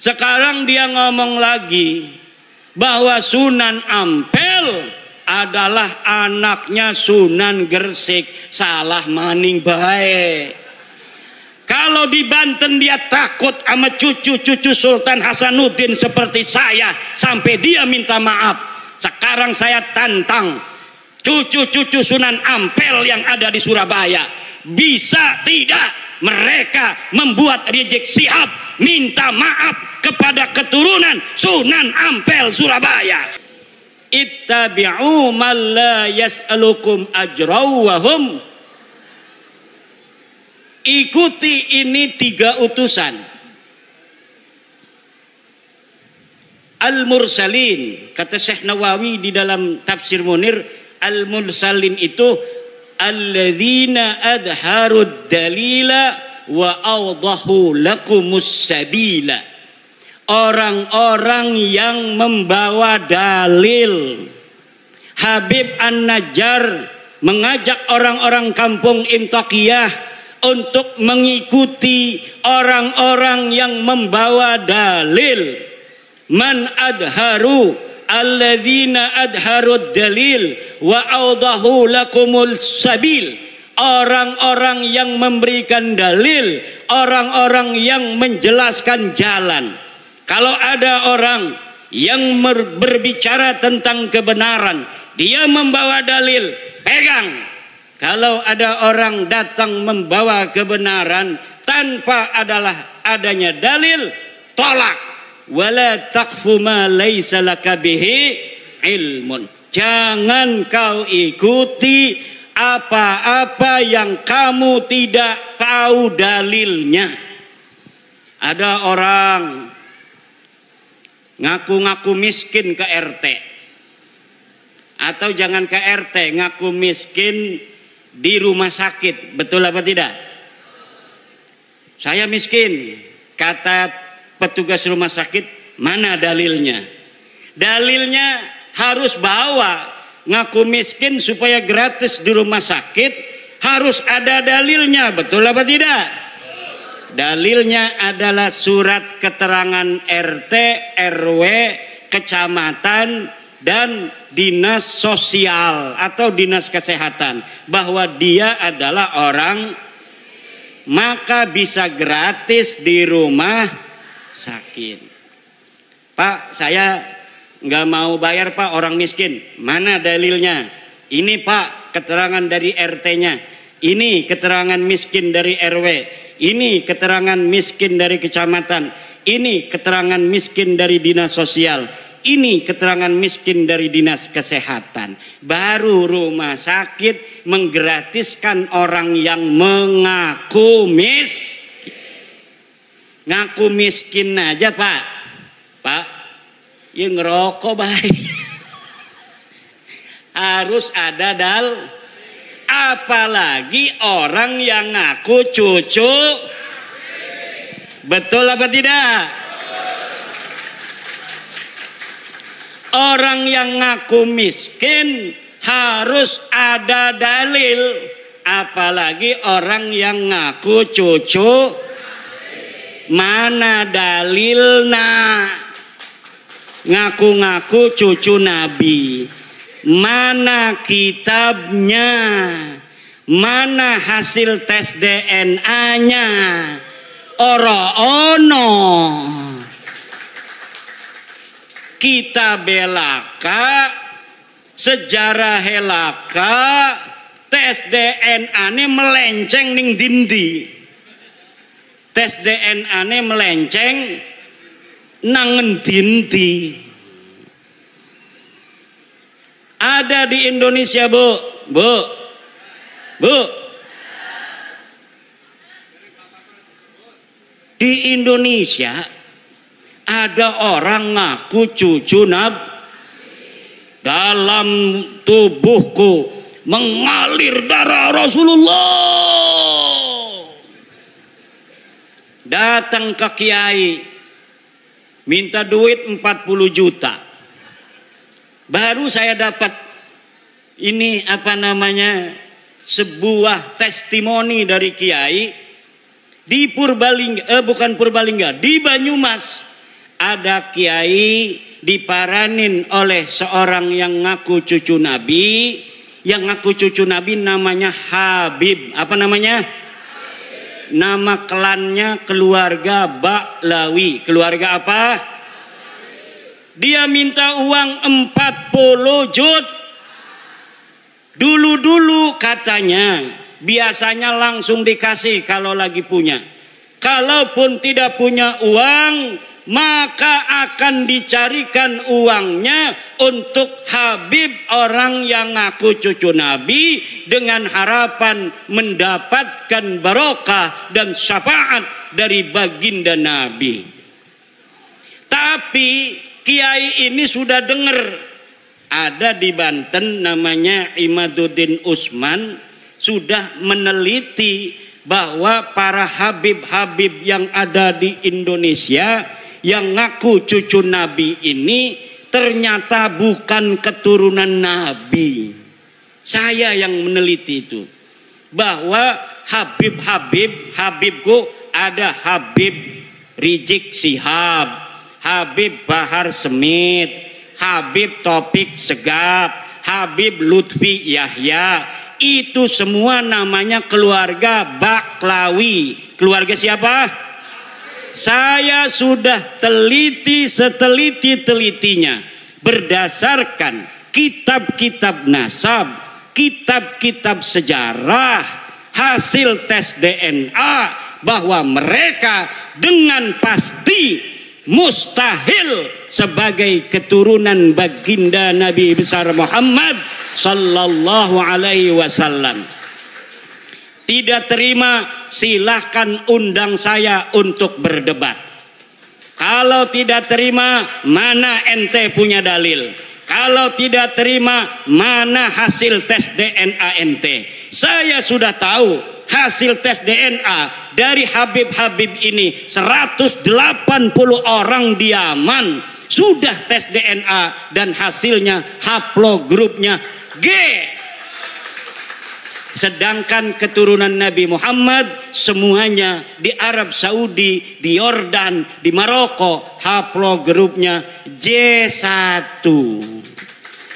Sekarang dia ngomong lagi bahwa Sunan Ampel adalah anaknya Sunan Gresik. Salah maning bae. Kalau di Banten dia takut sama cucu-cucu Sultan Hasanuddin seperti saya sampai dia minta maaf. Sekarang saya tantang cucu-cucu Sunan Ampel yang ada di Surabaya, bisa tidak mereka membuat Rizik Syihab minta maaf kepada keturunan Sunan Ampel Surabaya? Ittabi'u man la yas'alukum ajraw wa hum. Ikuti ini 3 utusan. Al-Mursalin, kata Syekh Nawawi di dalam Tafsir Munir, Al-Mursalin itu alladzina adharud dalila wa awdahu lakumus sabila. Orang-orang yang membawa dalil. Habib An-Najjar mengajak orang-orang kampung Imtaqiyah untuk mengikuti orang-orang yang membawa dalil. Man adharu alladzina adharud dalil wa awdahu lakumul sabil. Orang-orang yang memberikan dalil, orang-orang yang menjelaskan jalan. Kalau ada orang yang berbicara tentang kebenaran, dia membawa dalil, pegang. Kalau ada orang datang membawa kebenaran tanpa adanya dalil, tolak. Wala taqfu ma laisa laka bihi ilmun. Jangan kau ikuti apa-apa yang kamu tidak tahu dalilnya. Ada orang ngaku-ngaku miskin ke RT. Atau jangan ke RT, ngaku miskin di rumah sakit. Betul apa tidak? Saya miskin, kata petugas rumah sakit. Mana dalilnya? Dalilnya harus bawa. Ngaku miskin supaya gratis di rumah sakit, harus ada dalilnya. Betul apa tidak? Dalilnya adalah surat keterangan RT, RW, kecamatan, dan dinas sosial atau dinas kesehatan bahwa dia adalah orang, maka bisa gratis di rumah sakit. Pak, saya nggak mau bayar Pak, orang miskin. Mana dalilnya? Ini Pak, keterangan dari RT-nya. Ini keterangan miskin dari RW. Ini keterangan miskin dari kecamatan. Ini keterangan miskin dari dinas sosial. Ini keterangan miskin dari dinas kesehatan. Baru rumah sakit menggratiskan orang yang mengaku miskin. Ngaku miskin aja Pak. Pak, yang ngerokok baik. Harus ada apalagi orang yang ngaku cucu. Betul apa tidak? Orang yang ngaku miskin harus ada dalil. Apalagi orang yang ngaku cucu. Mana dalilnya? Ngaku-ngaku cucu Nabi. Mana kitabnya? Mana hasil tes DNA-nya? Oro-ono. Kita belaka, sejarah helaka, tes DNA ini melenceng ning dindi. Tes DNA ini melenceng nangen dindi. Ada di Indonesia, Bu. Di Indonesia ada orang ngaku cucu Nabi. Dalam tubuhku mengalir darah Rasulullah. Datang ke kiai, minta duit 40 juta. Baru saya dapat ini sebuah testimoni dari kiai di Purbalingga, bukan Purbalingga, di Banyumas. ada kiai diparanin oleh seorang yang ngaku cucu Nabi, yang ngaku cucu Nabi namanya Habib. Apa namanya? Habib. Nama klannya keluarga Baklawi. Keluarga apa? Dia minta uang 40 jut. Dulu-dulu katanya biasanya langsung dikasih kalau lagi punya. Kalaupun tidak punya uang, maka akan dicarikan uangnya untuk Habib, orang yang ngaku cucu Nabi, dengan harapan mendapatkan barokah dan syafaat dari baginda Nabi. Tapi kiai ini sudah dengar, ada di Banten namanya Imaduddin Usman, sudah meneliti bahwa para habib-habib yang ada di Indonesia yang ngaku cucu Nabi ini ternyata bukan keturunan Nabi. Saya yang meneliti itu, bahwa Habibku ada Habib Rizik Syihab, Habib Bahar Smith, Habib Taufik Segaf, Habib Lutfi Yahya. Itu semua namanya keluarga Baklawi. Keluarga siapa? Saya sudah teliti seteliti-telitinya berdasarkan kitab-kitab nasab, kitab-kitab sejarah, hasil tes DNA, bahwa mereka dengan pasti mustahil sebagai keturunan baginda Nabi besar Muhammad sallallahu alaihi wasallam. Tidak terima, silahkan undang saya untuk berdebat. Kalau tidak terima, mana ente punya dalil? Kalau tidak terima, mana hasil tes DNA ente? Saya sudah tahu hasil tes DNA dari Habib-habib ini. 180 orang di Yaman sudah tes DNA dan hasilnya haplogrupnya G. Sedangkan keturunan Nabi Muhammad semuanya di Arab Saudi, di Yordan, di Maroko, haplogrupnya J1.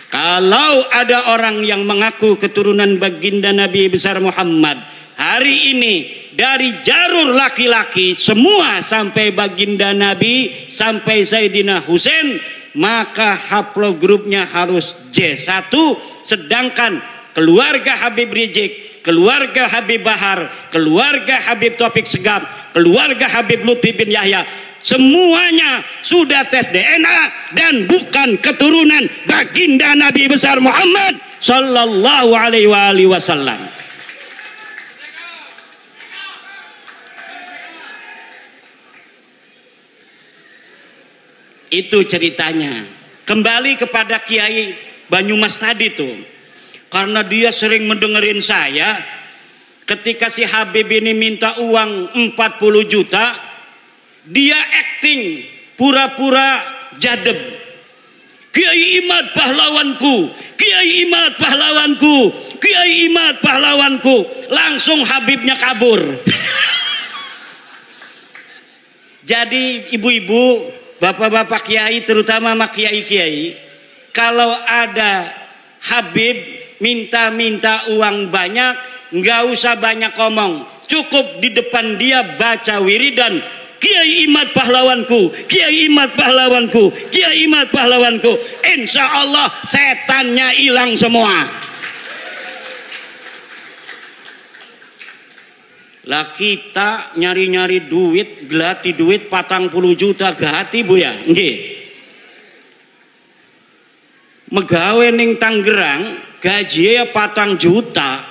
Kalau ada orang yang mengaku keturunan baginda Nabi besar Muhammad hari ini dari jalur laki-laki semua sampai baginda Nabi sampai Sayyidina Husain, maka haplogrupnya harus J1. Sedangkan keluarga Habib Rizik, keluarga Habib Bahar, keluarga Habib Taufik Segaf, keluarga Habib Lutfi bin Yahya, semuanya sudah tes DNA dan bukan keturunan baginda Nabi besar Muhammad sallallahu alaihi wasallam. Itu ceritanya. Kembali kepada Kiai Banyumas tadi tuh. Karena dia sering mendengerin saya, ketika si Habib ini minta uang 40 juta, dia acting pura-pura jadeb. Kiai Imad pahlawanku, Kiai Imad pahlawanku, Kiai Imad pahlawanku. Langsung Habibnya kabur. Jadi ibu-ibu, bapak-bapak kiai, terutama sama kiai-kiai, kalau ada Habib minta-minta uang banyak, nggak usah banyak ngomong, cukup di depan dia baca wiridan, Kiai Imad pahlawanku, Kiai Imad pahlawanku, Kiai Imad pahlawanku. Insya Allah setannya hilang semua. Lah kita nyari-nyari duit, gelati duit 40 juta gati bu ya, nggih. Megawe ning Tangerang gaji ya 4 juta,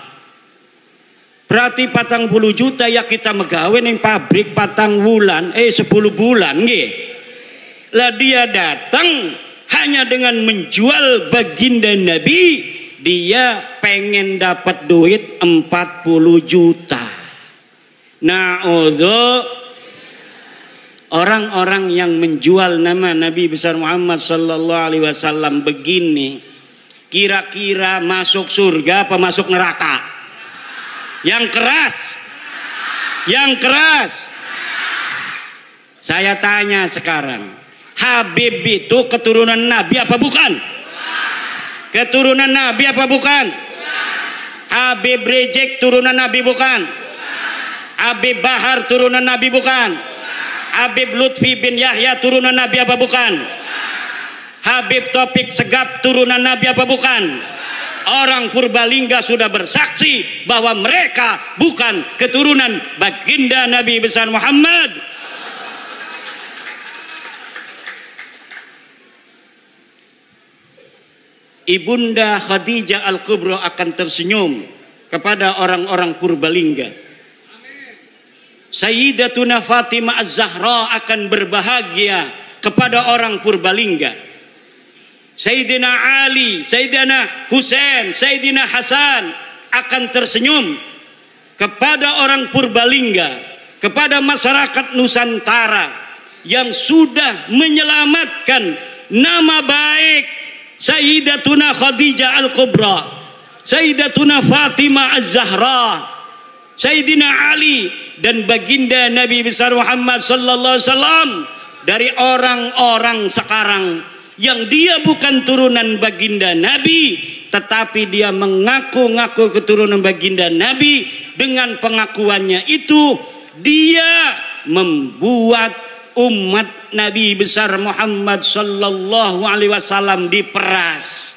berarti 40 juta ya kita megawe ning pabrik 4 bulan, 10 bulan nggih. Lah dia datang hanya dengan menjual baginda Nabi, dia pengen dapat duit 40 juta. Nah, orang-orang yang menjual nama Nabi besar Muhammad sallallahu alaihi wasallam begini, kira-kira masuk surga apa masuk neraka? Yang keras. Yang keras. Saya tanya sekarang, Habib itu keturunan Nabi apa bukan? Keturunan Nabi apa bukan? Habib Rizik turunan Nabi bukan? Habib Bahar turunan Nabi bukan? Habib Lutfi bin Yahya turunan Nabi apa bukan? Habib Taufik Segaf turunan Nabi apa bukan? Orang Purbalingga sudah bersaksi bahwa mereka bukan keturunan baginda Nabi besar Muhammad. Ibunda Khadijah Al-Kubra akan tersenyum kepada orang-orang Purbalingga. Sayyidatuna Fatimah Az-Zahra akan berbahagia kepada orang Purbalingga. Sayyidina Ali, Sayyidina Husain, Sayyidina Hasan akan tersenyum kepada orang Purbalingga, kepada masyarakat Nusantara yang sudah menyelamatkan nama baik Sayyidatuna Khadijah Al-Kubra, Sayyidatuna Fatimah Az-Zahra, Sayyidina Ali dan baginda Nabi besar Muhammad sallallahu alaihi wasallam dari orang-orang sekarang yang dia bukan turunan baginda Nabi, tetapi dia mengaku-ngaku keturunan baginda Nabi. Dengan pengakuannya itu dia membuat umat Nabi besar Muhammad sallallahu alaihi wasallam diperas,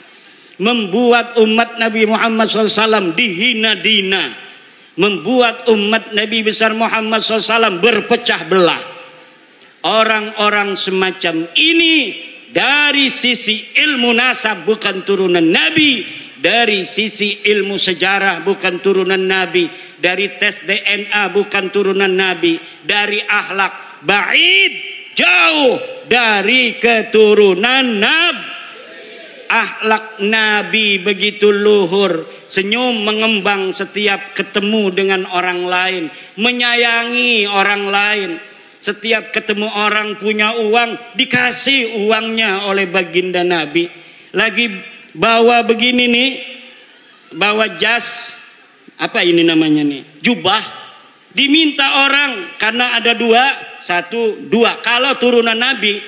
membuat umat Nabi Muhammad SAW dihina-dina, membuat umat Nabi besar Muhammad SAW berpecah belah. Orang-orang semacam ini dari sisi ilmu nasab bukan turunan Nabi, dari sisi ilmu sejarah bukan turunan Nabi, dari tes DNA bukan turunan Nabi, dari akhlak ba'id, jauh dari keturunan Nabi. Akhlak Nabi begitu luhur, senyum mengembang setiap ketemu dengan orang lain, menyayangi orang lain. Setiap ketemu orang punya uang, dikasih uangnya oleh baginda Nabi. Lagi bawa begini nih, bawa jas, apa ini namanya nih, jubah, diminta orang karena ada dua. Kalau turunan Nabi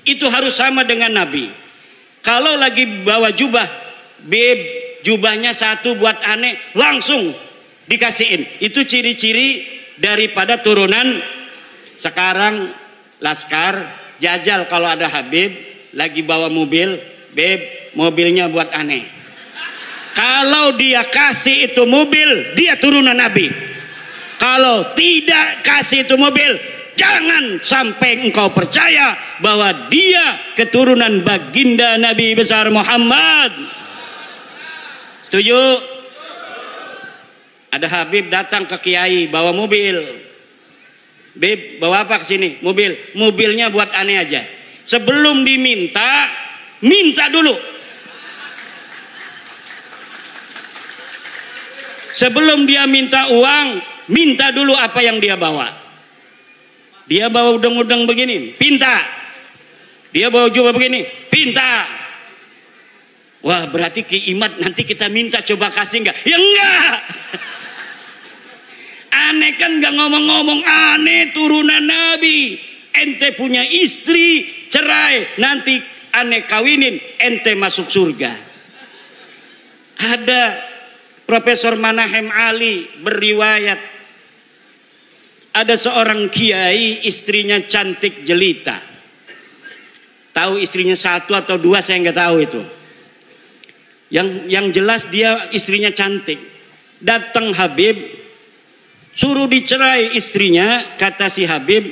itu harus sama dengan Nabi. Kalau lagi bawa jubah, beb, jubahnya satu buat aneh, langsung dikasihin. Itu ciri-ciri daripada turunan. Sekarang laskar jajal kalau ada Habib lagi bawa mobil, beb, mobilnya buat aneh. Kalau dia kasih itu mobil, dia turunan Nabi. Kalau tidak kasih itu mobil, jangan sampai engkau percaya bahwa dia keturunan baginda Nabi besar Muhammad. Setuju? Ada Habib datang ke Kiai bawa mobil. Beb, bawa apa ke sini? Mobil. Mobilnya buat aneh aja. Sebelum diminta, minta dulu. Sebelum dia minta uang, minta dulu apa yang dia bawa. Dia bawa udang-udang begini, pinta. Dia bawa jubah begini, pinta. Wah, berarti Ki Imad nanti kita minta coba kasih enggak? Ya enggak. Aneh kan enggak ngomong-ngomong, aneh turunan Nabi. Ente punya istri, cerai, nanti aneh kawinin, ente masuk surga. Ada Profesor Manahem Ali berriwayat, ada seorang kiai istrinya cantik jelita. Tahu istrinya satu atau dua saya nggak tahu itu. Yang jelas dia istrinya cantik. Datang Habib, suruh dicerai istrinya. Kata si Habib,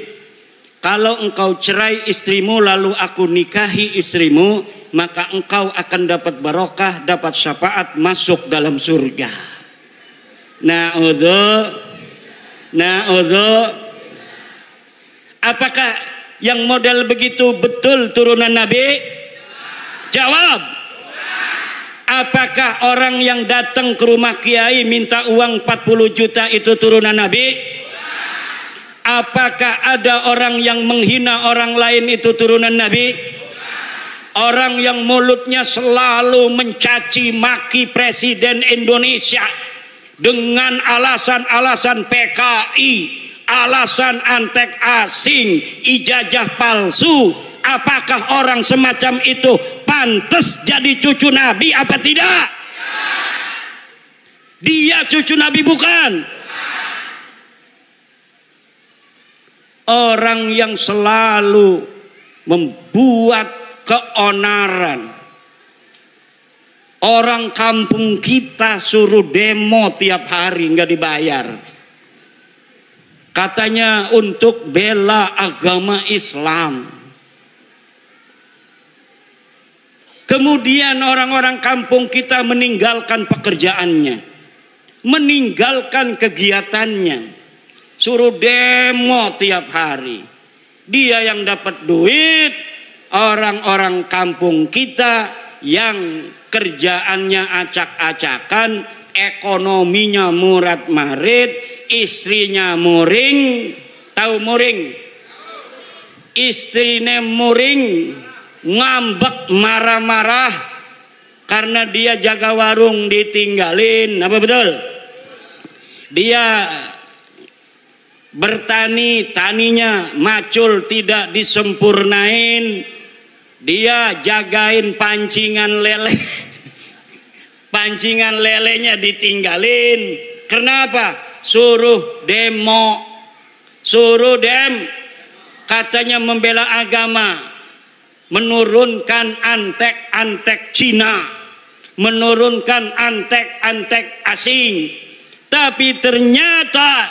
kalau engkau cerai istrimu lalu aku nikahi istrimu, maka engkau akan dapat barokah, dapat syafaat, masuk dalam surga. Na'udzu. Apakah yang model begitu betul turunan Nabi? Jawab. Apakah orang yang datang ke rumah kiai minta uang 40 juta itu turunan Nabi? Apakah ada orang yang menghina orang lain itu turunan Nabi? Orang yang mulutnya selalu mencaci maki Presiden Indonesia dengan alasan-alasan PKI, alasan antek asing, ijazah palsu, Apakah orang semacam itu pantas jadi cucu Nabi apa tidak? Dia cucu Nabi bukan? Orang yang selalu membuat keonaran. Orang kampung kita suruh demo tiap hari nggak dibayar. Katanya untuk bela agama Islam. Kemudian orang-orang kampung kita meninggalkan pekerjaannya, meninggalkan kegiatannya, suruh demo tiap hari. Dia yang dapat duit, orang-orang kampung kita yang kerjaannya acak-acakan, ekonominya murat-marit, istrinya muring. Tahu muring? Istrinya muring, ngambek, marah-marah karena dia jaga warung ditinggalin. Apa betul? Dia bertani, taninya macul tidak disempurnain. Dia jagain pancingan lele. Pancingan lelenya ditinggalin. Kenapa? Suruh demo. Suruh katanya membela agama. Menurunkan antek-antek Cina. Menurunkan antek-antek asing. Tapi ternyata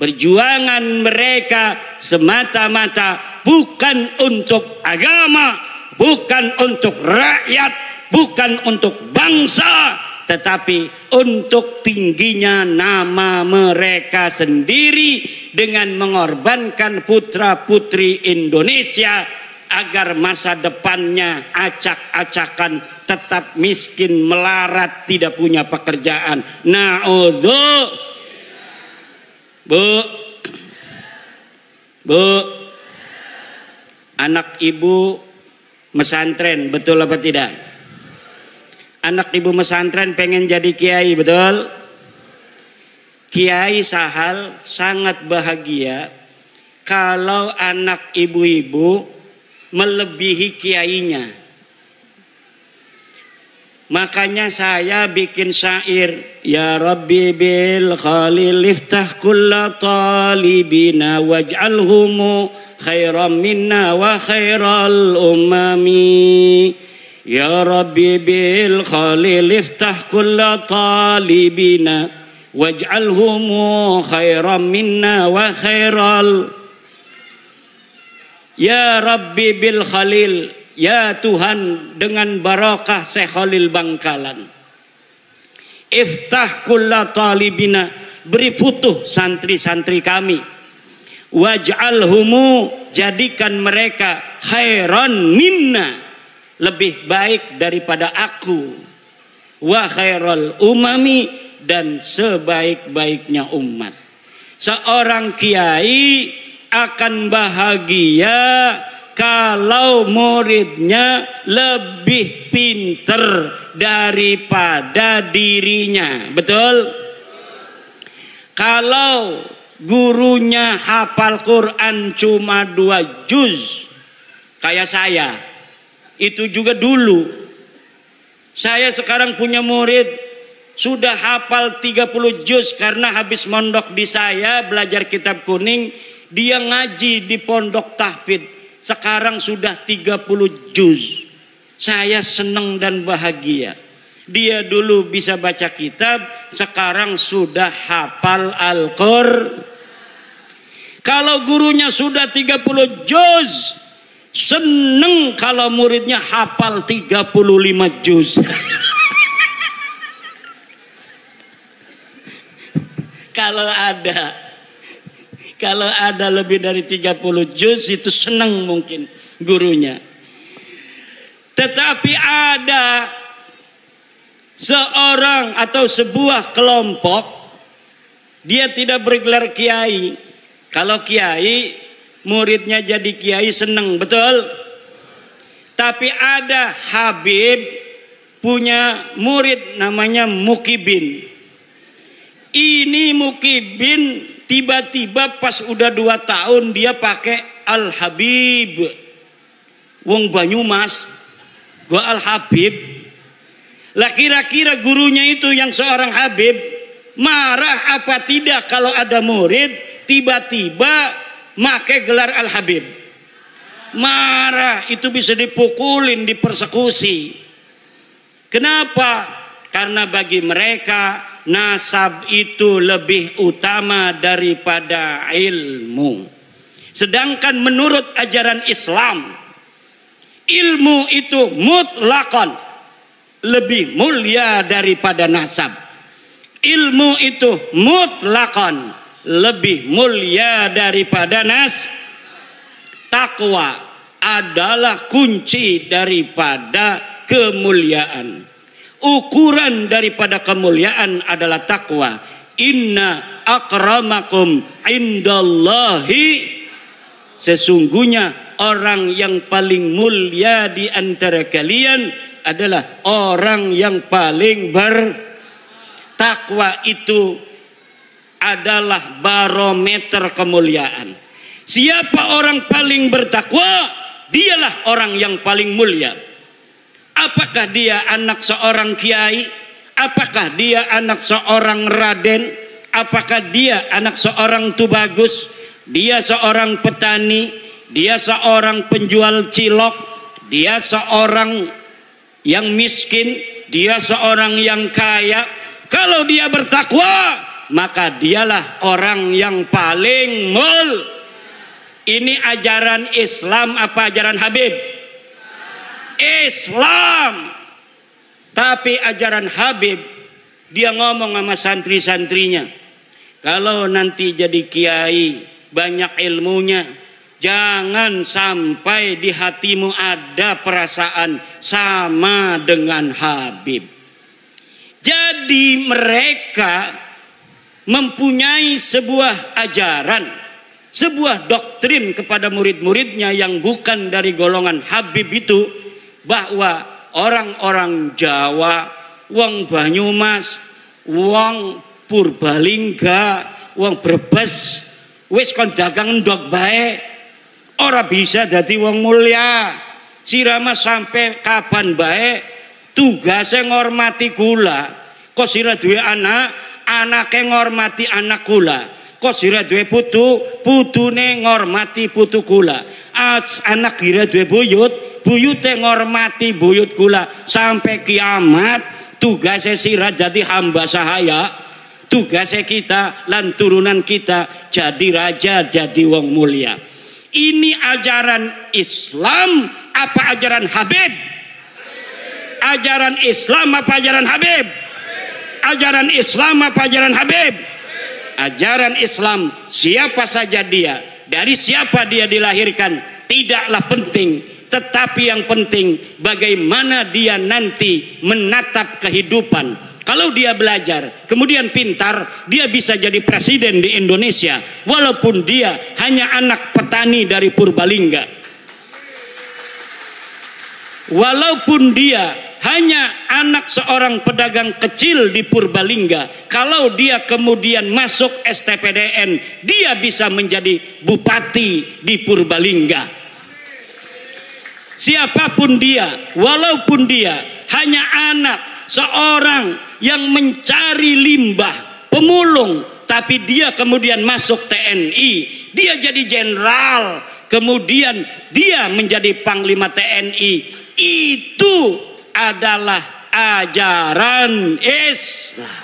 perjuangan mereka semata-mata bukan untuk agama, bukan untuk rakyat, bukan untuk bangsa, tetapi untuk tingginya nama mereka sendiri dengan mengorbankan putra-putri Indonesia agar masa depannya acak-acakan, tetap miskin, melarat, tidak punya pekerjaan. Na'udzu. Bu, anak ibu mesantren, betul apa tidak? Anak ibu mesantren pengen jadi kiai, betul? Kiai Sahal sangat bahagia kalau anak ibu-ibu melebihi kiainya. Makanya saya bikin syair, ya Rabbi bil khalil iftah kulla talibina waj'alhumu khairan minna wa khairal umami. Ya Rabbi bil khalil iftah kulla talibina waj'alhumu khairan minna wa khairal. Ya Rabbi bil khalil, ya Tuhan dengan barakah Syekh Khalil Bangkalan, iftah kulla talibina, beri futuh santri-santri kami, waj'alhumu, jadikan mereka khairan minna, lebih baik daripada aku, wa khairal umami, dan sebaik-baiknya umat. Seorang kiai akan bahagia kalau muridnya lebih pinter daripada dirinya. Betul? Kalau gurunya hafal Quran cuma 2 juz, kayak saya, itu juga dulu. Saya sekarang punya murid sudah hafal 30 juz karena habis mondok di saya, belajar kitab kuning. Dia ngaji di pondok tahfidz. Sekarang sudah 30 juz. Saya senang dan bahagia. Dia dulu bisa baca kitab, sekarang sudah hafal Al-Qur'an. Kalau gurunya sudah 30 juz, senang kalau muridnya hafal 35 juz. Kalau ada lebih dari 30 juz itu senang mungkin gurunya. Tetapi ada seorang atau sebuah kelompok, dia tidak bergelar kiai. Kalau kiai, muridnya jadi kiai senang, betul? Tapi ada Habib punya murid namanya Mukibin. Ini Mukibin tiba-tiba pas udah 2 tahun dia pakai Al-Habib. wong Banyumas, gua Al Habib. Lah kira-kira gurunya itu yang seorang Habib marah apa tidak kalau ada murid tiba-tiba make gelar Al Habib? Marah, itu bisa dipukulin, dipersekusi. Kenapa? Karena bagi mereka nasab itu lebih utama daripada ilmu. Sedangkan menurut ajaran Islam, ilmu itu mutlakon lebih mulia daripada nasab. Ilmu itu mutlakon lebih mulia daripada takwa adalah kunci daripada kemuliaan. Ukuran daripada kemuliaan adalah takwa. Inna akramakum indallahi, sesungguhnya orang yang paling mulia di antara kalian adalah orang yang paling bertakwa. Itu adalah barometer kemuliaan. Siapa orang paling bertakwa, dialah orang yang paling mulia. Apakah dia anak seorang kiai? Apakah dia anak seorang raden? Apakah dia anak seorang tubagus? Dia seorang petani? Dia seorang penjual cilok? Dia seorang yang miskin? Dia seorang yang kaya? Kalau dia bertakwa, maka dialah orang yang paling Ini ajaran Islam apa ajaran Habib? Islam. Tapi ajaran Habib, dia ngomong sama santri-santrinya, kalau nanti jadi kiai banyak ilmunya, jangan sampai di hatimu ada perasaan sama dengan Habib. Jadi mereka mempunyai sebuah ajaran, sebuah doktrin kepada murid-muridnya yang bukan dari golongan Habib itu, bahwa orang-orang Jawa, wong Banyumas, wong Purbalingga, wong Brebes wis kon dagang ndok bae, ora bisa dadi wong mulya. Sirama sampai kapan bae tugasnya ngormati kula. Kok sira duwe anak, anake ngormati anak kula. Kok sira duwe putu, putune ngormati putu kula. Anak kira duwe buyut, buyute ngormati buyut kula. Sampai kiamat tugasnya sira jadi hamba sahaya. Tugasnya kita lan turunan kita jadi raja, jadi wong mulia. Ini ajaran Islam apa ajaran Habib? Ajaran Islam apa ajaran Habib? Ajaran Islam apa ajaran Habib? Ajaran Islam, siapa saja dia, dari siapa dia dilahirkan, tidaklah penting. Tetapi yang penting bagaimana dia nanti menatap kehidupan. Kalau dia belajar, kemudian pintar, dia bisa jadi presiden di Indonesia. Walaupun dia hanya anak petani dari Purbalingga. Walaupun dia hanya anak seorang pedagang kecil di Purbalingga, kalau dia kemudian masuk STPDN, dia bisa menjadi bupati di Purbalingga. Siapapun dia, walaupun dia hanya anak seorang yang mencari limbah, pemulung, tapi dia kemudian masuk TNI, dia jadi jenderal, kemudian dia menjadi panglima TNI, itu adalah ajaran Islam.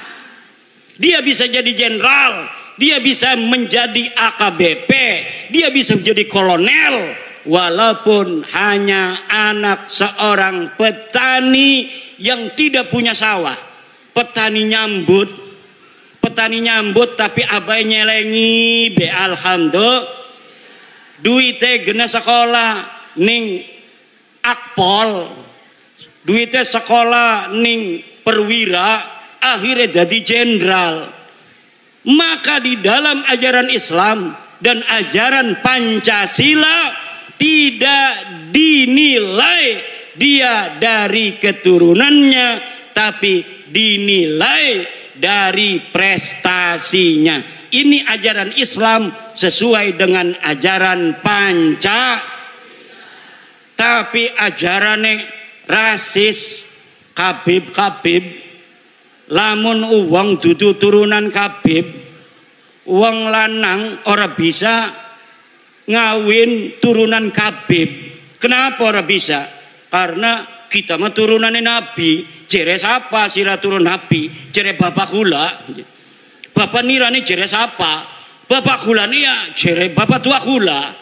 Dia bisa jadi jenderal, dia bisa menjadi AKBP, dia bisa menjadi kolonel, walaupun hanya anak seorang petani yang tidak punya sawah. Petani nyambut tapi abai nyelengi be alhamdulillah duite gena sekolah ning Akpol, duitnya sekolah ning perwira, akhirnya jadi jenderal. Maka di dalam ajaran Islam dan ajaran Pancasila tidak dinilai dia dari keturunannya, tapi dinilai dari prestasinya. Ini ajaran Islam sesuai dengan ajaran Pancasila. Tapi ajarane rasis, Habib, lamun uang dudu turunan Habib, uang lanang ora bisa ngawin turunan Habib. Kenapa ora bisa? Karena kita mah turunannya Nabi. Jere siapa sila turun Nabi? Jere bapak kula. Bapak nirani jere siapa? Bapak kula nih ya jere bapak tua kula.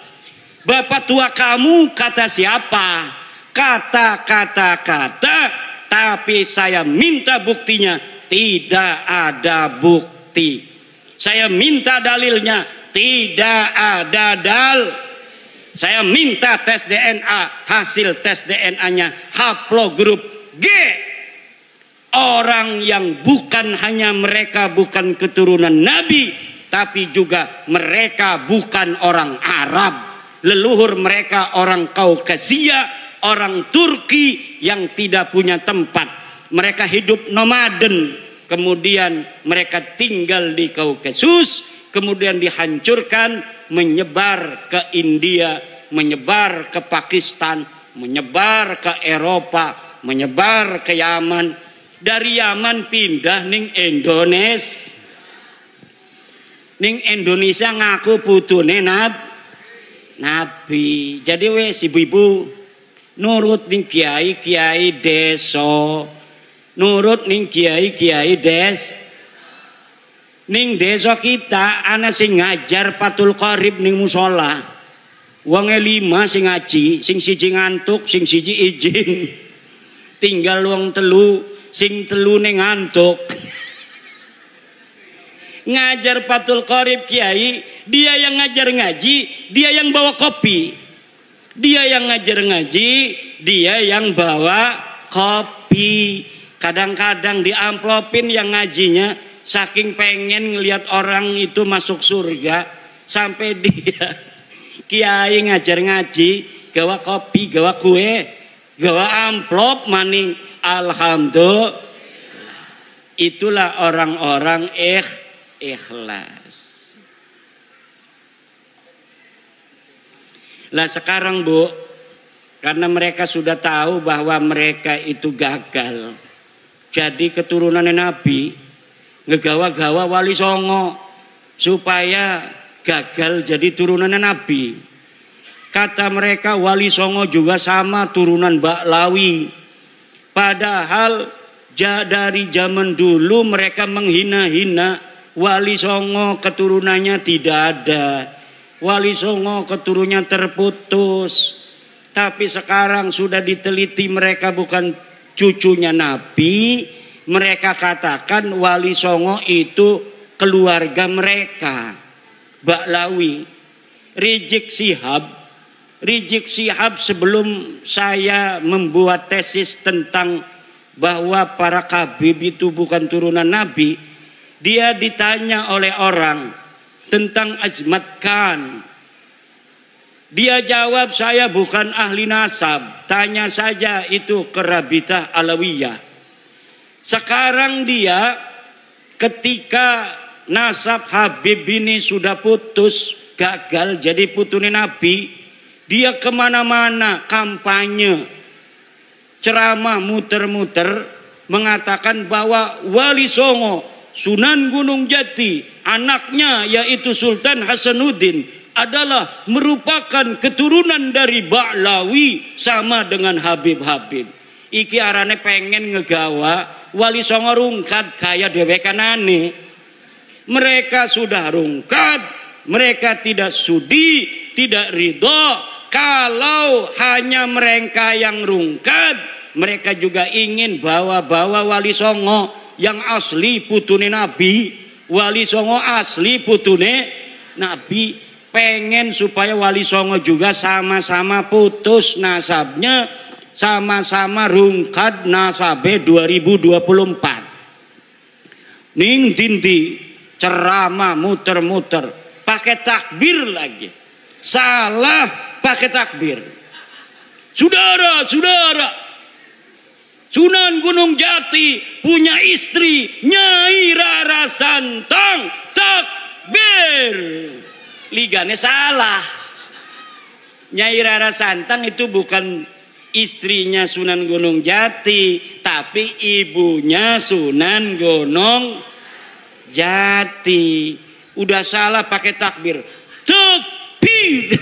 Bapak tua kamu kata siapa? Kata, tapi saya minta buktinya. Tidak ada bukti. Saya minta dalilnya. Tidak ada Saya minta tes DNA. Hasil tes DNA-nya haplogrup G. Orang yang bukan hanya mereka bukan keturunan Nabi, tapi juga mereka bukan orang Arab. Leluhur mereka orang Kaukasia, orang Turki yang tidak punya tempat. Mereka hidup nomaden, kemudian mereka tinggal di Kaukasus, kemudian dihancurkan, menyebar ke India, menyebar ke Pakistan, menyebar ke Eropa, menyebar ke Yaman. Dari Yaman pindah ning Indonesia. Ning Indonesia ngaku putune Nabi. Jadi wes ibu-ibu nurut ning kiai-kiai desa. Nurut ning kiai-kiai ning desa kita ana sing ngajar Fathul Qorib ning musola. Wonge 5 sing ngaji, sing siji ngantuk, sing siji izin. Tinggal wong telu, sing telu ning ngantuk. Ngajar Fathul Qorib kiai, dia yang ngajar ngaji, dia yang bawa kopi. Dia yang ngajar ngaji, dia yang bawa kopi. Kadang-kadang diamplopin yang ngajinya, saking pengen ngelihat orang itu masuk surga, sampai dia kiai ngajar ngaji, gawa kopi, gawa kue, gawa amplop maning. Alhamdulillah. Itulah orang-orang ikhlas. Lah sekarang Bu, karena mereka sudah tahu bahwa mereka itu gagal jadi keturunan Nabi, ngegawa-gawa Wali Songo supaya gagal jadi turunan Nabi. Kata mereka Wali Songo juga sama turunan Baklawi. Padahal dari zaman dulu mereka menghina-hina Wali Songo, keturunannya tidak ada. Wali Songo keturunannya terputus. Tapi sekarang sudah diteliti mereka bukan cucunya Nabi. Mereka katakan Wali Songo itu keluarga mereka, Baklawi. Rizik Syihab sebelum saya membuat tesis tentang bahwa para Habib itu bukan turunan Nabi, dia ditanya oleh orang tentang Azmat Khan. Dia jawab, saya bukan ahli nasab, tanya saja itu ke Rabitah Alawiyah. Sekarang dia ketika nasab Habib ini sudah putus, gagal jadi putune Nabi, dia kemana-mana kampanye, ceramah muter-muter mengatakan bahwa Wali Songo Sunan Gunung Jati, anaknya yaitu Sultan Hasanuddin adalah merupakan keturunan dari Baklawi sama dengan Habib-Habib. Iki arane pengen ngegawa Wali Songo rungkat kaya dewekanane. Mereka sudah rungkat, mereka tidak sudi, tidak ridho. Kalau hanya mereka yang rungkat, mereka juga ingin bawa-bawa Wali Songo yang asli putune Nabi. Wali Songo asli putune Nabi. Pengen supaya Wali Songo juga sama-sama putus nasabnya, sama-sama rungkat nasabe 2024. Ning dindi ceramah muter-muter pakai takbir lagi. Salah pakai takbir. Saudara-saudara, Sunan Gunung Jati punya istri Nyai Rara Santang, takbir. Ligane salah. Nyai Rara Santang itu bukan istrinya Sunan Gunung Jati, tapi ibunya Sunan Gunung Jati. Udah salah pakai takbir. Takbir.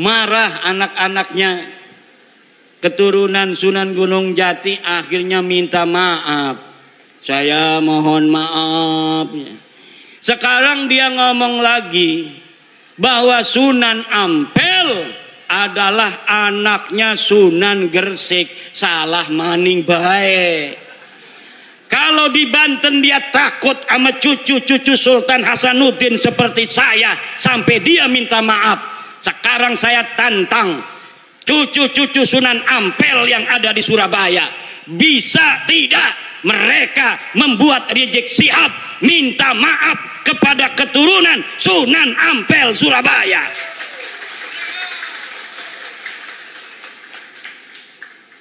Marah anak-anaknya, keturunan Sunan Gunung Jati, akhirnya minta maaf. Saya mohon maaf. Sekarang dia ngomong lagi bahwa Sunan Ampel adalah anaknya Sunan Gresik. Salah maning baik. Kalau di Banten dia takut sama cucu-cucu Sultan Hasanuddin seperti saya sampai dia minta maaf. Sekarang saya tantang cucu-cucu Sunan Ampel yang ada di Surabaya, bisa tidak mereka membuat Rizik Syihab minta maaf kepada keturunan Sunan Ampel Surabaya?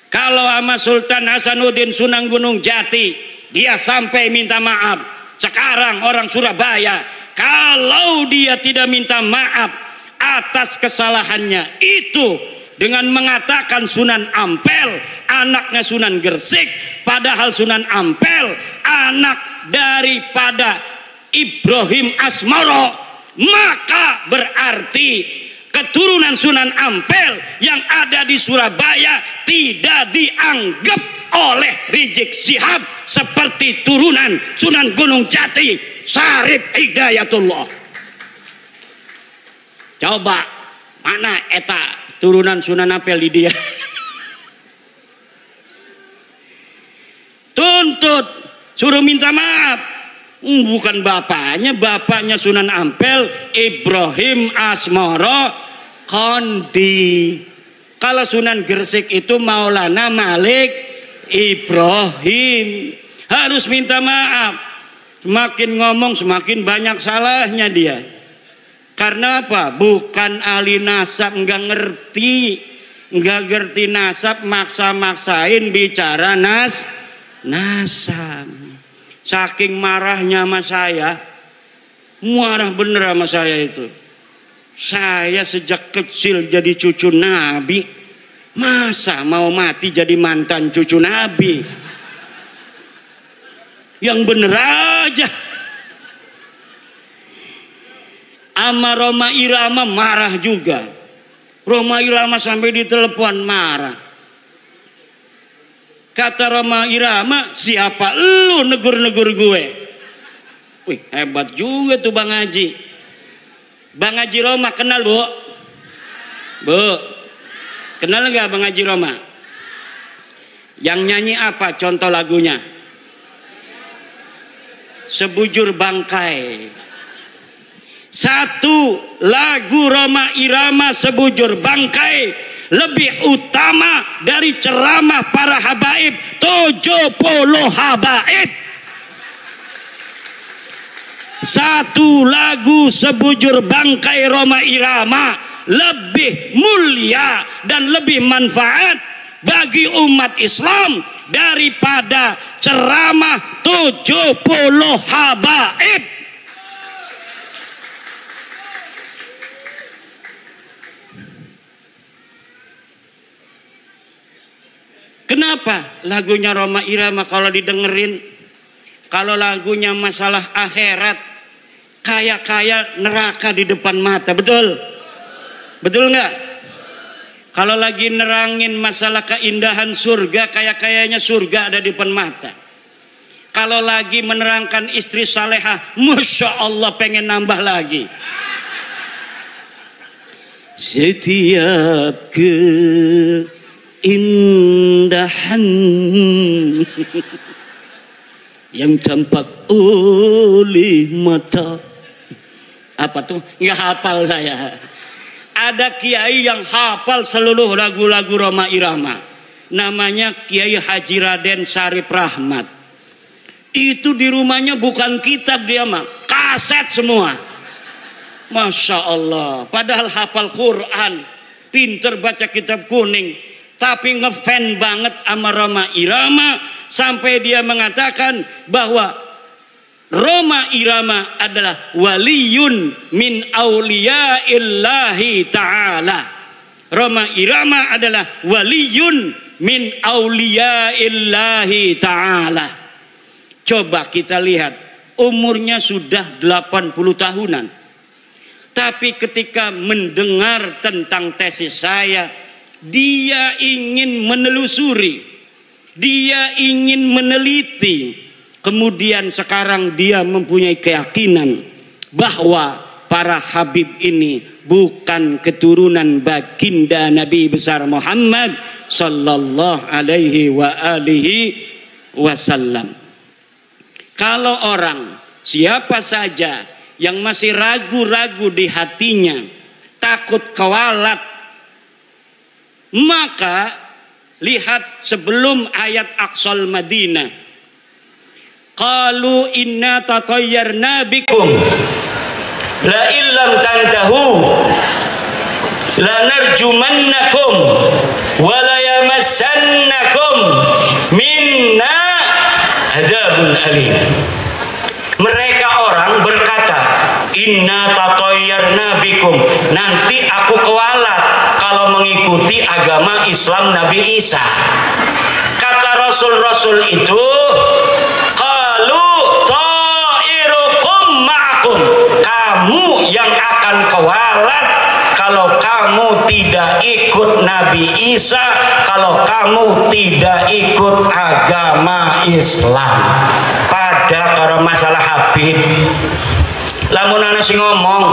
Kalau sama Sultan Hasanuddin Sunan Gunung Jati dia sampai minta maaf, sekarang orang Surabaya kalau dia tidak minta maaf atas kesalahannya itu dengan mengatakan Sunan Ampel anaknya Sunan Gresik, padahal Sunan Ampel anak daripada Ibrahim Asmoro, maka berarti keturunan Sunan Ampel yang ada di Surabaya tidak dianggap oleh Rizik Syihab seperti turunan Sunan Gunung Jati Syarif Hidayatullah. Coba mana eta turunan Sunan Ampel di dia? Tuntut, suruh minta maaf. Bukan bapaknya Sunan Ampel Ibrahim Asmoro Kondi. Kalau Sunan Gresik itu Maulana Malik Ibrahim, harus minta maaf. Semakin ngomong semakin banyak salahnya dia. Karena apa? Bukan ahli nasab, nggak ngerti nasab, maksa-maksain bicara nasab. Saking marahnya sama saya, marah bener sama saya itu. Saya sejak kecil jadi cucu Nabi, masa mau mati jadi mantan cucu Nabi? Yang bener aja. Ama Roma Irama marah juga. Roma Irama sampai ditelepon marah. Kata Roma Irama, siapa lu negur-negur gue? Wih, hebat juga tuh Bang Haji. Bang Haji Roma kenal bu? Bu, kenal nggak Bang Haji Roma? Yang nyanyi apa contoh lagunya? Sebujur Bangkai. Satu lagu Roma Irama Sebujur Bangkai lebih utama dari ceramah para habaib 70 habaib. Satu lagu Sebujur Bangkai Roma Irama lebih mulia dan lebih manfaat bagi umat Islam daripada ceramah 70 habaib. Kenapa lagunya Roma Irama kalau didengerin, kalau lagunya masalah akhirat, kaya-kaya neraka di depan mata, betul? Betul nggak? Kalau lagi nerangin masalah keindahan surga, kaya-kayanya surga ada di depan mata. Kalau lagi menerangkan istri salehah, Masya Allah pengen nambah lagi. Setiap keindahan yang tampak oleh mata. Apa tuh? Nggak hafal saya. Ada kiai yang hafal seluruh lagu-lagu Roma Irama. Namanya Kiai Haji Raden Syarif Rahmat. Itu di rumahnya bukan kitab dia mah, kaset semua. Masya Allah. Padahal hafal Quran, pinter baca kitab kuning, tapi ngefan banget sama Roma Irama sampai dia mengatakan bahwa Roma Irama adalah waliyun min auliyaillahi ta'ala. Roma Irama adalah waliyun min auliyaillahi ta'ala. Coba kita lihat, umurnya sudah 80 tahunan. Tapi ketika mendengar tentang tesis saya, dia ingin menelusuri, dia ingin meneliti. Kemudian sekarang dia mempunyai keyakinan bahwa para habib ini bukan keturunan baginda Nabi besar Muhammad sallallahu alaihi wa alihi wasallam. Kalau orang siapa saja yang masih ragu-ragu di hatinya, takut kewalat, maka lihat sebelum ayat Aqsal Madinah. Qalu inna tatayyarna bikum la illam tantahu la narjumannakum wa la yamassannakum minna adzabun alim. Mereka orang berkata, inna tatayyarna bikum, nanti aku kewalat kalau mengikuti agama Islam Nabi Isa. Kata Rasul-Rasul itu, kamu yang akan kewalat kalau kamu tidak ikut Nabi Isa, kalau kamu tidak ikut agama Islam. Pada kalau masalah habib, lamun ana sing ngomong,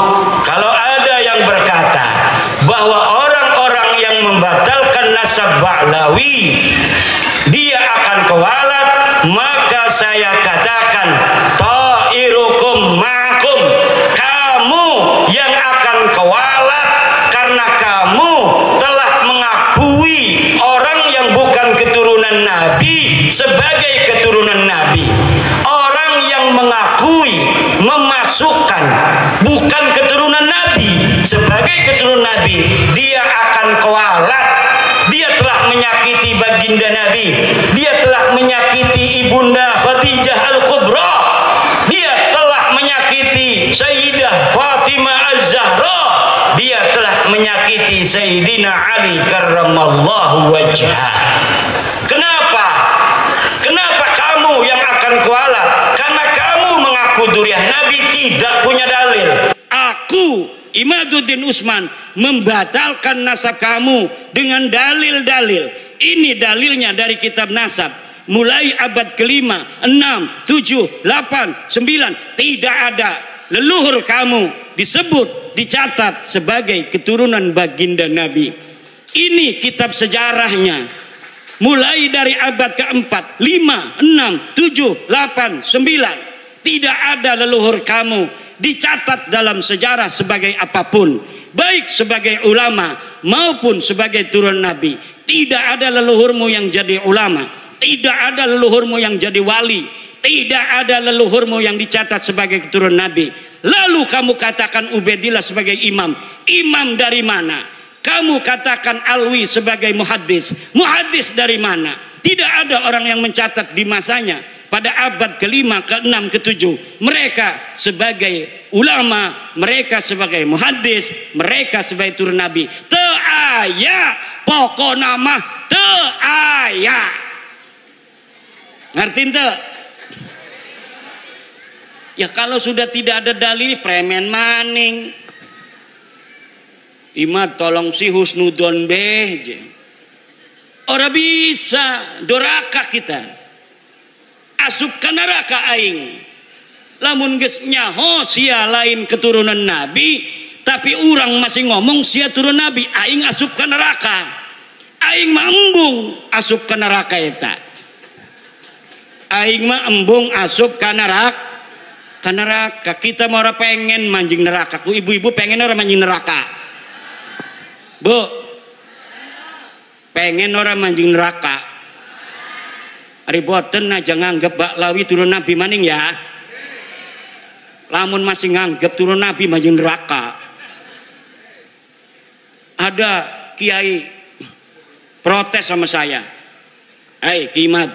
kalau ada yang berkata bahwa orang-orang yang membatalkan nasab Ba'lawi dia akan kewalat, maka saya katakan ta'irukum ma'akum, yang akan kewalat karena kamu telah mengakui orang yang bukan keturunan Nabi sebagai keturunan Nabi. Orang yang mengakui, memasukkan bukan keturunan Nabi sebagai keturunan Nabi, dia akan kewalat. Dia telah menyakiti baginda Nabi, dia telah menyakiti ibunda Khadijah Al-Kubra, dia telah menyakiti Sayyidah Fatimah Az-Zahra, dia telah menyakiti Sayyidina Ali karramallahu wajhah. Kenapa? Kenapa kamu yang akan kualat? Karena kamu mengaku duriah Nabi, tidak punya dalil. Aku Imaduddin Usman membatalkan nasab kamu dengan dalil-dalil. Ini dalilnya dari kitab nasab. Mulai abad kelima, 6, 7, 8, 9, tidak ada leluhur kamu disebut, dicatat sebagai keturunan baginda Nabi. Ini kitab sejarahnya. Mulai dari abad keempat, 5, 6, 7, 8, 9. Tidak ada leluhur kamu dicatat dalam sejarah sebagai apapun, baik sebagai ulama maupun sebagai turun Nabi. Tidak ada leluhurmu yang jadi ulama, tidak ada leluhurmu yang jadi wali, tidak ada leluhurmu yang dicatat sebagai keturunan Nabi. Lalu kamu katakan Ubaidillah sebagai imam. Imam dari mana? Kamu katakan Alwi sebagai muhaddis. Muhaddis dari mana? Tidak ada orang yang mencatat di masanya pada abad ke-5, ke-6, ke-7 mereka sebagai ulama, mereka sebagai muhaddis, mereka sebagai turun Nabi. Teu aya pokok nama teu aya. Ngerti ente? Ya kalau sudah tidak ada dalil, premen maning. Imad tolong si husnudon beh. Ora bisa, doraka kita. Asup ka neraka aing. Lamun geus nyaho sia lain keturunan Nabi, tapi orang masih ngomong sia turun Nabi, aing asup ka neraka. Aing mah embung asup ka neraka eta. Aing mah embung asup ka neraka. Ka neraka. Kita mau ora pengen manjing neraka. Ku ibu-ibu pengen ora manjing neraka? Bu. Pengen ora manjing neraka? Ari boten aja nganggep Ba'lawi turun Nabi maning ya. Lamun masih nganggep turun Nabi manjing neraka. Ada kiai protes sama saya. Hai Ki Imad,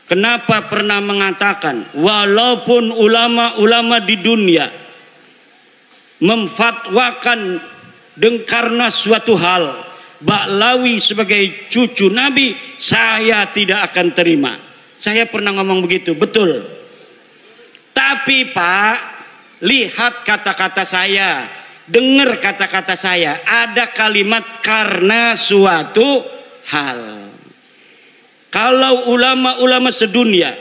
Kenapa pernah mengatakan walaupun ulama-ulama di dunia memfatwakan karena suatu hal Ba'lawi sebagai cucu Nabi, saya tidak akan terima. Saya pernah ngomong begitu, betul. Tapi Pak, lihat kata-kata saya, dengar kata-kata saya, ada kalimat karena suatu hal. Kalau ulama-ulama sedunia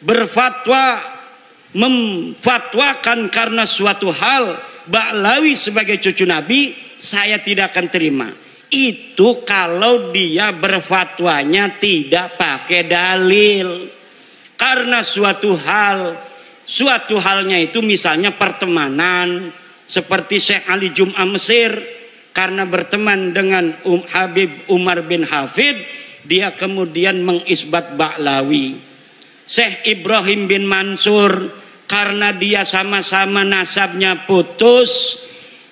berfatwa, memfatwakan karena suatu hal Ba'lawi sebagai cucu Nabi, saya tidak akan terima. Itu kalau dia berfatwanya tidak pakai dalil. Karena suatu halnya itu misalnya pertemanan, seperti Syekh Ali Jum'ah Mesir, karena berteman dengan Habib Umar bin Hafid, dia kemudian mengisbat Ba'lawi. Syekh Ibrahim bin Mansur, karena dia sama-sama nasabnya putus,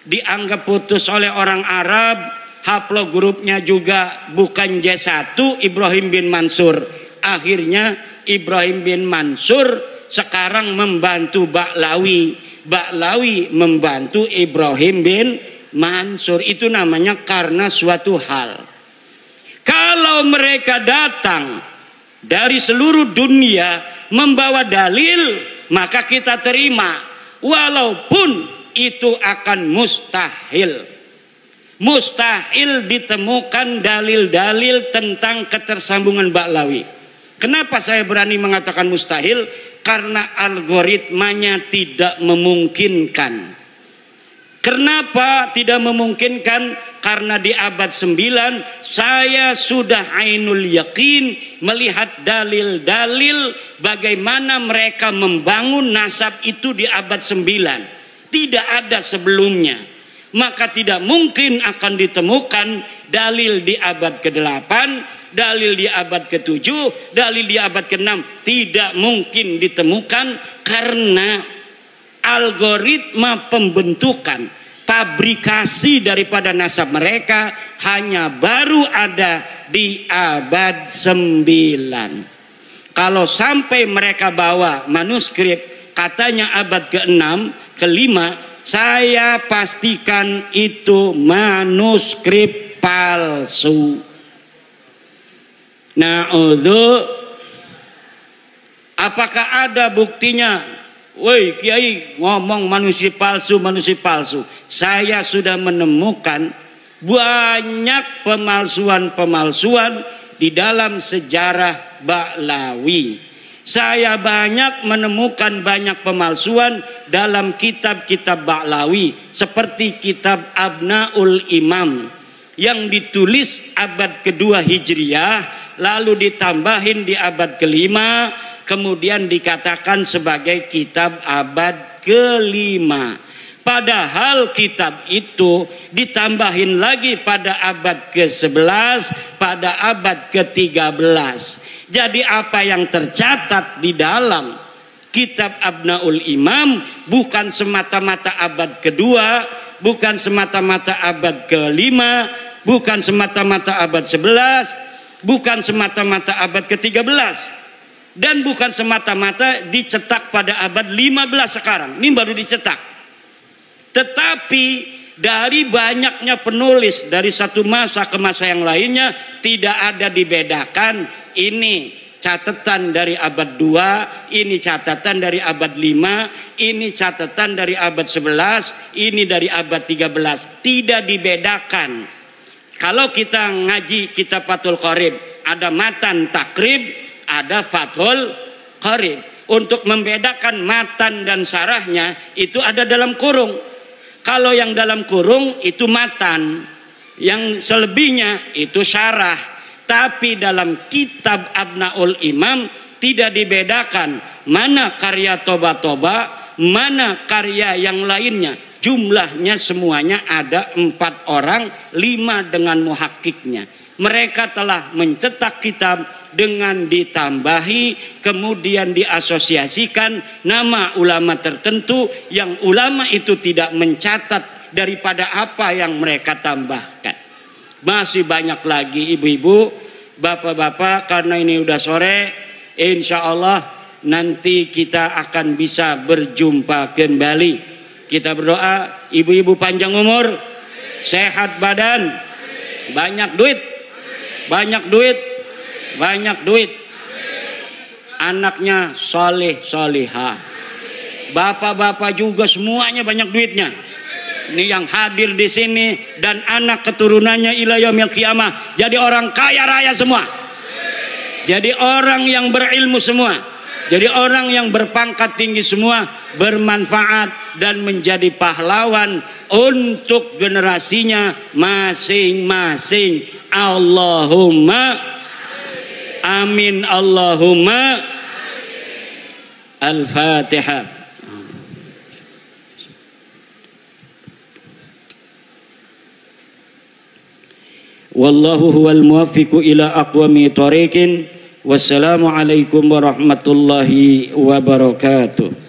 dianggap putus oleh orang Arab, haplogrupnya juga bukan J1, Ibrahim bin Mansur. Akhirnya Ibrahim bin Mansur sekarang membantu Ba'lawi, Ba'lawi membantu Ibrahim bin Mansur. Itu namanya karena suatu hal. Kalau mereka datang dari seluruh dunia membawa dalil, maka kita terima, walaupun itu akan mustahil. Mustahil ditemukan dalil-dalil tentang ketersambungan Ba'lawi. Kenapa saya berani mengatakan mustahil? Karena algoritmanya tidak memungkinkan. Kenapa tidak memungkinkan? Karena di abad 9 saya sudah ainul yakin melihat dalil-dalil bagaimana mereka membangun nasab itu di abad 9. Tidak ada sebelumnya. Maka tidak mungkin akan ditemukan dalil di abad ke-8, dalil di abad ke-7, dalil di abad ke-6. Tidak mungkin ditemukan karena algoritma pembentukan, pabrikasi daripada nasab mereka hanya baru ada di abad 9. Kalau sampai mereka bawa manuskrip katanya abad ke-6, ke-5, saya pastikan itu manuskrip palsu. Apakah ada buktinya? Woi Kiai ngomong manuskrip palsu, manuskrip palsu. Saya sudah menemukan banyak pemalsuan-pemalsuan di dalam sejarah Ba'lawi. Saya banyak menemukan banyak pemalsuan dalam kitab-kitab Ba'lawi, seperti kitab Abnaul Imam yang ditulis abad kedua Hijriyah, lalu ditambahin di abad kelima, kemudian dikatakan sebagai kitab abad kelima. Padahal kitab itu ditambahin lagi pada abad ke-11, pada abad ke-13. Jadi apa yang tercatat di dalam kitab Abnaul Imam bukan semata-mata abad kedua, bukan semata-mata abad kelima, bukan semata-mata abad 11, bukan semata-mata abad ke-13. Dan bukan semata-mata dicetak pada abad 15 sekarang. Ini baru dicetak. Tetapi dari banyaknya penulis dari satu masa ke masa yang lainnya tidak ada dibedakan. Ini catatan dari abad 2, ini catatan dari abad 5, ini catatan dari abad 11, ini dari abad 13. Tidak dibedakan. Kalau kita ngaji kitab Fathul Qorib, ada matan takrib, ada Fathul Qorib. Untuk membedakan matan dan sarahnya itu ada dalam kurung. Kalau yang dalam kurung itu matan, yang selebihnya itu syarah. Tapi dalam kitab Abnaul Imam tidak dibedakan mana karya Toba-Toba, mana karya yang lainnya. Jumlahnya semuanya ada 4 orang, 5 dengan muhakkiknya. Mereka telah mencetak kitab dengan ditambahi, kemudian diasosiasikan nama ulama tertentu yang ulama itu tidak mencatat daripada apa yang mereka tambahkan. Masih banyak lagi ibu-ibu, bapak-bapak, karena ini udah sore, Insya Allah nanti kita akan bisa berjumpa kembali. Kita berdoa ibu-ibu panjang umur, sehat badan, banyak duit, banyak duit, banyak duit. Anaknya soleh solihah, bapak-bapak juga semuanya banyak duitnya. Ini yang hadir di sini dan anak keturunannya ila yaumil qiyamah jadi orang kaya raya semua. Jadi orang yang berilmu semua, jadi orang yang berpangkat tinggi semua, bermanfaat dan menjadi pahlawan untuk generasinya masing-masing. Allahumma amin, Allahumma. Al-Fatihah. Wallahu huwal muwaffiqu ila aqwami thoriqin. Wassalamualaikum warahmatullahi wabarakatuh.